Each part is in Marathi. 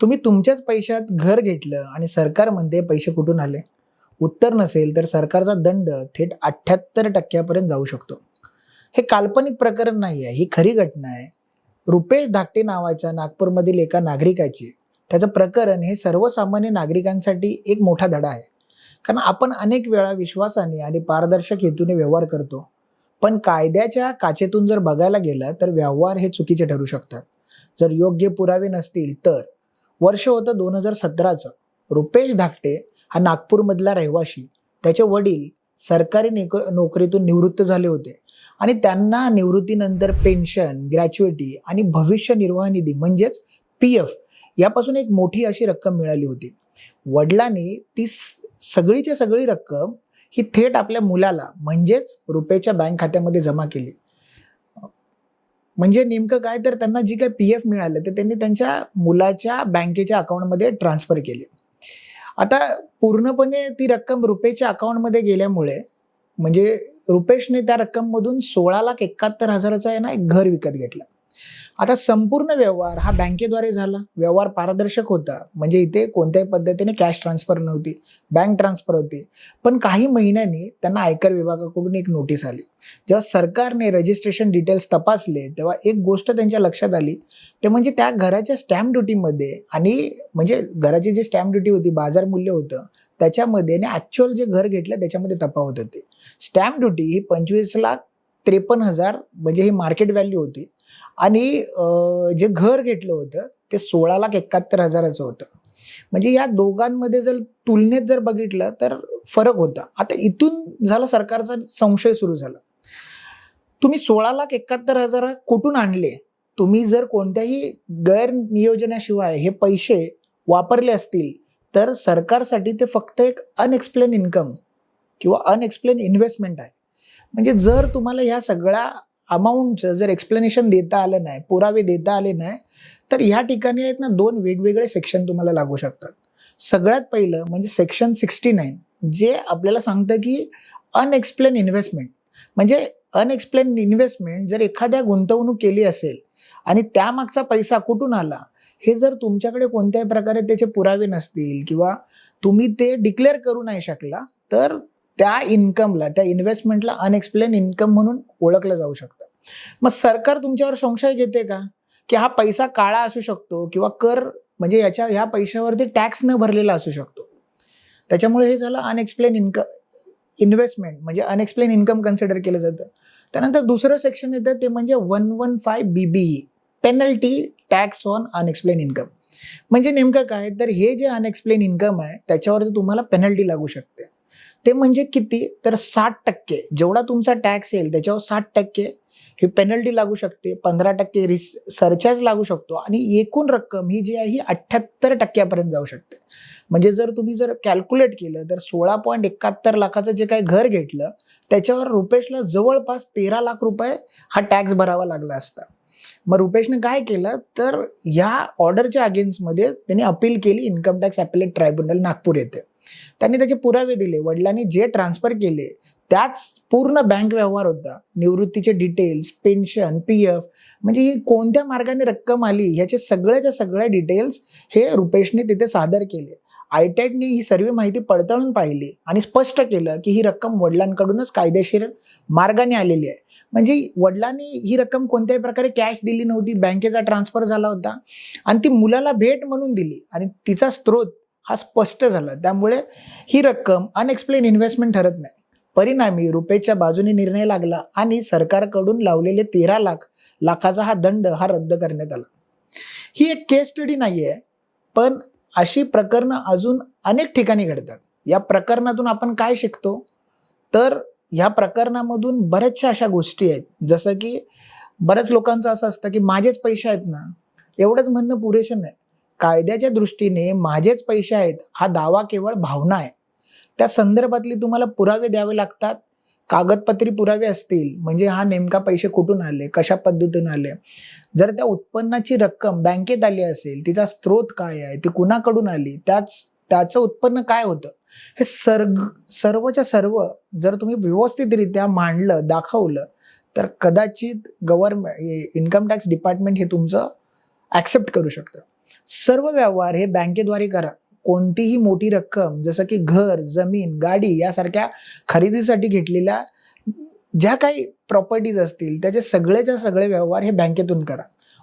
तुम्ही तुमच्याच पैशात घर घेतलं आणि सरकार म्हणते पैसे कुठून आले? उत्तर नसेल तर सरकारचा दंड थेट 78% जाऊ शकतो. हे काल्पनिक प्रकरण नाही आहे, ही खरी घटना आहे. रुपेश धाकटे नावाच्या नागपूरमधील एका नागरिकाची त्याचं प्रकरण हे सर्वसामान्य नागरिकांसाठी एक मोठा धडा आहे. कारण आपण अनेक वेळा विश्वासाने आणि पारदर्शक हेतूने व्यवहार करतो. पण कायद्याच्या काचेतून जर बघायला गेलं तर व्यवहार हे चुकीचे ठरू शकतात. जर योग्य पुरावे नसतील तर. वर्ष होतं 2017चं. रुपेश धाकटे हा नागपूरमधला रहिवाशी. त्याचे वडील सरकारी नोकरीतून निवृत्त झाले होते आणि त्यांना निवृत्तीनंतर पेन्शन, ग्रॅच्युइटी आणि भविष्य निर्वाह निधी म्हणजेच PF यापासून एक मोठी अशी रक्कम मिळाली होती. वडिलांनी ती सगळीची सगळी रक्कम ही थेट आपल्या मुलाला म्हणजेच रुपेशच्या बँक खात्यामध्ये जमा केली. म्हणजे नेमकं काय तर त्यांना जी काही PF मिळालं ते त्यांनी त्यांच्या मुलाच्या बँकेच्या अकाउंटमध्ये ट्रान्सफर केली. आता पूर्णपणे ती रक्कम रुपेशच्या अकाउंटमध्ये गेल्यामुळे म्हणजे रुपेशने त्या रक्कममधून 16,71,000चं आहे ना एक घर विकत घेतलं. आता संपूर्ण व्यवहार हा बँकेद्वारे झाला. व्यवहार पारदर्शक होता. म्हणजे इथे कोणत्याही पद्धतीने कॅश ट्रान्सफर नव्हती, बँक ट्रान्सफर होती. पण काही महिन्यांनी त्यांना आयकर विभागाकडून एक नोटीस आली. जेव्हा सरकारने रजिस्ट्रेशन डिटेल्स तपासले तेव्हा एक गोष्ट त्यांच्या लक्षात आली, ते म्हणजे त्या घराच्या स्टॅम्प ड्युटीमध्ये आणि म्हणजे घराची जी स्टॅम्प ड्युटी होती, बाजार मूल्य होतं त्याच्यामध्ये आणि ॲक्च्युअल जे घर घेतलं त्याच्यामध्ये तफावत होती. स्टॅम्प ड्युटी ही 25,53,000 म्हणजे ही मार्केट व्हॅल्यू होती आणि जे घर घेतलं होतं ते 16,71,000चं होतं. म्हणजे या दोघांमध्ये जर तुलनेत जर बघितलं तर फरक होता. आता इथून झाला सरकारचा संशय सुरू झाला. तुम्ही 16,71,000 कुठून आणले? तुम्ही जर कोणत्याही गैरनियोजनाशिवाय हे पैसे वापरले असतील तर सरकारसाठी ते फक्त एक अनएक्सप्लेन इन्कम किंवा अनएक्सप्लेन इन्व्हेस्टमेंट आहे. म्हणजे जर तुम्हाला ह्या सगळ्या अमाऊंटचं जर एक्सप्लेनेशन देता आलं नाही, पुरावे देता आले नाही, तर ह्या ठिकाणी आहेत ना 2 वेगवेगळे सेक्शन तुम्हाला लागू शकतात. सगळ्यात पहिलं म्हणजे सेक्शन 69 जे आपल्याला सांगतं की अनएक्सप्लेन इन्व्हेस्टमेंट. म्हणजे अनएक्सप्लेन इन्व्हेस्टमेंट जर एखाद्या गुंतवणूक केली असेल आणि त्यामागचा पैसा कुठून आला हे जर तुमच्याकडे कोणत्याही प्रकारे त्याचे पुरावे नसतील किंवा तुम्ही ते डिक्लेअर करू नाही शकला तर त्या इन्कमला, त्या इन्व्हेस्टमेंटला अनएक्सप्लेन इन्कम म्हणून ओळखलं जाऊ शकतं. मग सरकार तुमच्यावर संशय घेते का की हा पैसा काळा असू शकतो किंवा कर म्हणजे ह्या पैशावरती टॅक्स न भरलेला असू शकतो. त्याच्यामुळे हे झालं अनएक्सप्लेन इन्व्हेस्टमेंट म्हणजे अनएक्सप्लेन इन्कम कन्सिडर केलं जातं. त्यानंतर दुसरं सेक्शन येतं ते म्हणजे 115 BBE penalty tax on unexplained income. म्हणजे नेमकं काय तर हे जे अनएक्सप्लेन इन्कम आहे त्याच्यावरती तुम्हाला पेनल्टी लागू शकते. ते म्हणजे किती तर 60% जेवढा तुमचा टॅक्स येईल त्याच्यावर 60% ही पेनल्टी लागू शकते, 15% सरचार्ज लागू शकतो आणि एकूण रक्कम ही जी आहे ही 78% जाऊ शकते. म्हणजे जर तुम्ही कॅल्क्युलेट केलं तर 16.71 लाखाचं जे काही घर घेतलं त्याच्यावर रुपेशला जवळपास 13 लाख रुपये हा टॅक्स भरावा लागला असता. मग रुपेशने काय केलं तर या ऑर्डरच्या अगेन्स्टमध्ये त्यांनी अपील केली इन्कम टॅक्स ॲपेलेट ट्रायब्युनल नागपूर येथे. त्यांनी त्याचे पुरावे दिले. वडिलांनी जे ट्रान्सफर केले त्याच पूर्ण बँक व्यवहार होता. निवृत्तीचे डिटेल्स, पेन्शन, PF म्हणजे ही कोणत्या मार्गाने रक्कम आली ह्याचे सगळ्याच्या सगळ्या डिटेल्स हे रुपेशने तिथे सादर केले. ITATने ही सर्व माहिती पडताळून पाहिली आणि स्पष्ट केलं की ही रक्कम वडिलांकडूनच कायदेशीर मार्गाने आलेली आहे. म्हणजे वडिलांनी ही रक्कम कोणत्याही प्रकारे कॅश दिली नव्हती, बँकेचा ट्रान्सफर झाला होता आणि ती मुलाला भेट म्हणून दिली आणि तिचा स्रोत हा स्पष्ट झाला. त्यामुळे ही रक्कम अनएक्सप्लेन इन्व्हेस्टमेंट ठरत नाही. परिणामी रुपेशच्या बाजूने निर्णय लागला आणि सरकारकडून लावलेले 13 लाखाचा हा दंड हा रद्द करण्यात आला. ही एक केस स्टडी नाही आहे, पण अशी प्रकरणं अजून अनेक ठिकाणी घडतात. या प्रकरणातून आपण काय शिकतो तर ह्या प्रकरणामधून बऱ्याचशा अशा गोष्टी आहेत जसं की बऱ्याच लोकांचं असं असतं की माझेच पैसे आहेत ना, एवढंच म्हणणं पुरेसं नाही. कायद्याच्या दृष्टीने माझेच पैसे आहेत हा दावा केवळ भावना आहे. त्या संदर्भातली तुम्हाला पुरावे द्यावे लागतात. कागदपत्री पुरावे असतील म्हणजे हा नेमका पैसे कुठून आले, कशा पद्धतीने आले, जर त्या उत्पन्नाची रक्कम बँकेत आली असेल तिचा स्रोत काय आहे, ती कुणाकडून आली, त्याचं उत्पन्न काय होतं, हे सर्वच्या सर्व जर तुम्ही व्यवस्थितरित्या मांडलं, दाखवलं तर कदाचित गव्हर्नमेंट इन्कम टॅक्स डिपार्टमेंट हे तुमचं ॲक्सेप्ट करू शकतं. सर्व व्यवहार हे बँकेद्वारे करा. कोणतीही मोठी रक्कम जसं की घर, जमीन, गाडी यासारख्या खरेदीसाठी घेतलेल्या ज्या काही प्रॉपर्टीज असतील त्याचे सगळेच्या सगळे व्यवहार हे बँकेतून करा.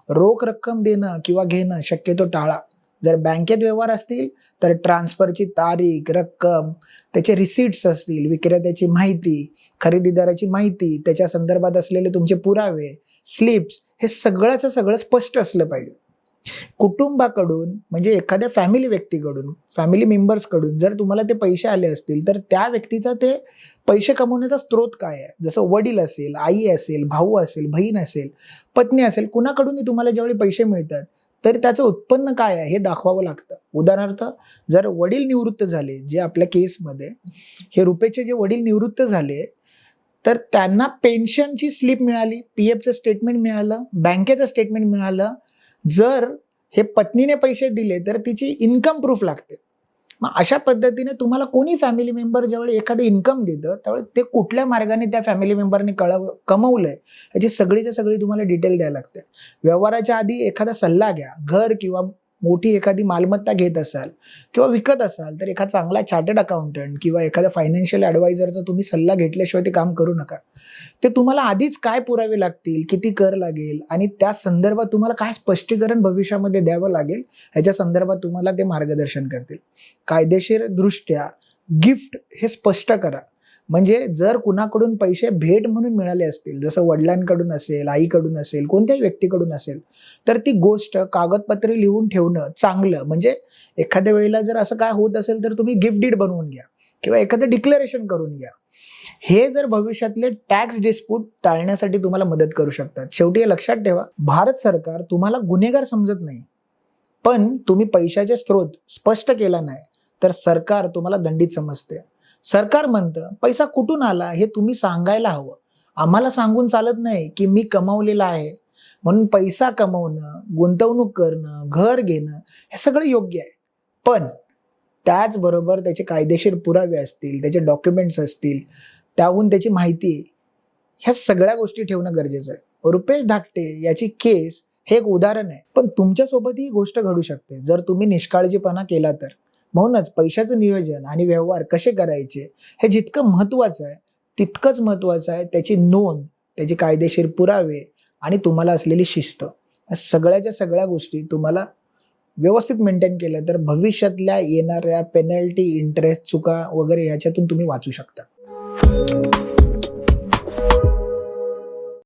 रोख रक्कम देणं किंवा घेणं शक्यतो टाळा. जर बँकेत व्यवहार असतील तर ट्रान्सफरची तारीख, रक्कम, त्याचे रिसिट्स असतील, विक्रेत्याची माहिती, खरेदीदाराची माहिती, त्याच्या संदर्भात असलेले तुमचे पुरावे, स्लिप्स हे सगळ्याचं सगळं स्पष्ट असलं पाहिजे. कुटुंबाकडून म्हणजे एखाद्या फॅमिली व्यक्तीकडून, फॅमिली मेंबर्सकडून जर तुम्हाला ते पैसे आले असतील तर त्या व्यक्तीचा ते पैसे कमवण्याचा स्रोत काय आहे. जसं वडील असेल, आई असेल, भाऊ असेल, बहीण असेल, पत्नी असेल, कुणाकडूनही तुम्हाला ज्यावेळी पैसे मिळतात तर त्याचं उत्पन्न काय आहे हे दाखवावं लागतं. उदाहरणार्थ जर वडील निवृत्त झाले, जे आपल्या केसमध्ये हे रुपेचे जे वडील निवृत्त झाले तर त्यांना पेन्शनची स्लिप मिळाली, पीएफचं स्टेटमेंट मिळालं, बँकेचं स्टेटमेंट मिळालं. जर हे पत्नीने पैसे दिले तर तिची इन्कम प्रूफ लागते. मग अशा पद्धतीने तुम्हाला कोणी फॅमिली मेंबर ज्यावेळी एखादं इन्कम देतं त्यावेळी ते कुठल्या मार्गाने त्या फॅमिली मेंबरने कमवलंय याची सगळीच्या सगळी तुम्हाला डिटेल द्यायला लागते. व्यवहाराच्या आधी एखादा सल्ला घ्या. घर किंवा मोठी एखादी मालमत्ता घेत असाल किंवा विकत असाल तर एखादा चांगला चार्टर्ड अकाउंटंट किंवा एखादा फायनान्शियल ॲडवायझरचा तुम्ही सल्ला घेतल्याशिवाय ते काम करू नका. ते तुम्हाला आधीच काय पुरावे लागतील, किती कर लागेल आणि त्या संदर्भात तुम्हाला काय स्पष्टीकरण भविष्यामध्ये द्यावं लागेल ह्याच्या संदर्भात तुम्हाला ते मार्गदर्शन करतील. कायदेशीर दृष्ट्या गिफ्ट हे स्पष्ट करा. म्हणजे जर कुणाकडून पैसे भेट म्हणून मिळाले असतील, जसं वडिलांकडून असेल, आईकडून असेल, कोणत्याही व्यक्तीकडून असेल तर ती गोष्ट कागदपत्रे लिहून ठेवणं चांगलं. म्हणजे एखाद्या वेळेला जर असं काय होत असेल तर तुम्ही गिफ्ट डीड बनवून घ्या किंवा एखादं डिक्लेरेशन करून घ्या. हे जर भविष्यातले टॅक्स डिस्प्यूट टाळण्यासाठी तुम्हाला मदत करू शकतात. शेवटी हे लक्षात ठेवा, भारत सरकार तुम्हाला गुन्हेगार समजत नाही, पण तुम्ही पैशाचे स्रोत स्पष्ट केला नाही तर सरकार तुम्हाला दंडित समजते. सरकार म्हणतं पैसा कुठून आला हे तुम्ही सांगायला हवं. आम्हाला सांगून चालत नाही की मी कमावलेला आहे. म्हणून पैसा कमवणं, गुंतवणूक करणं, घर घेणं हे सगळं योग्य आहे, पण त्याचबरोबर त्याचे कायदेशीर पुरावे असतील, त्याचे डॉक्युमेंट्स असतील, त्याहून त्याची माहिती, ह्या सगळ्या गोष्टी ठेवणं गरजेचं आहे. रुपेश धाकटे याची केस हे एक उदाहरण आहे, पण तुमच्यासोबत ही गोष्ट घडू शकते जर तुम्ही निष्काळजीपणा केला तर. म्हणूनच पैशाचं नियोजन आणि व्यवहार कसे करायचे हे जितकं महत्त्वाचं आहे तितकंच महत्त्वाचं आहे त्याची नोंद, त्याचे कायदेशीर पुरावे आणि तुम्हाला असलेली शिस्त. या सगळ्याच्या सगळ्या गोष्टी तुम्हाला व्यवस्थित मेंटेन केल्या तर भविष्यातल्या येणाऱ्या पेनल्टी, इंटरेस्ट, चुका वगैरे ह्याच्यातून तुम्ही वाचू शकता.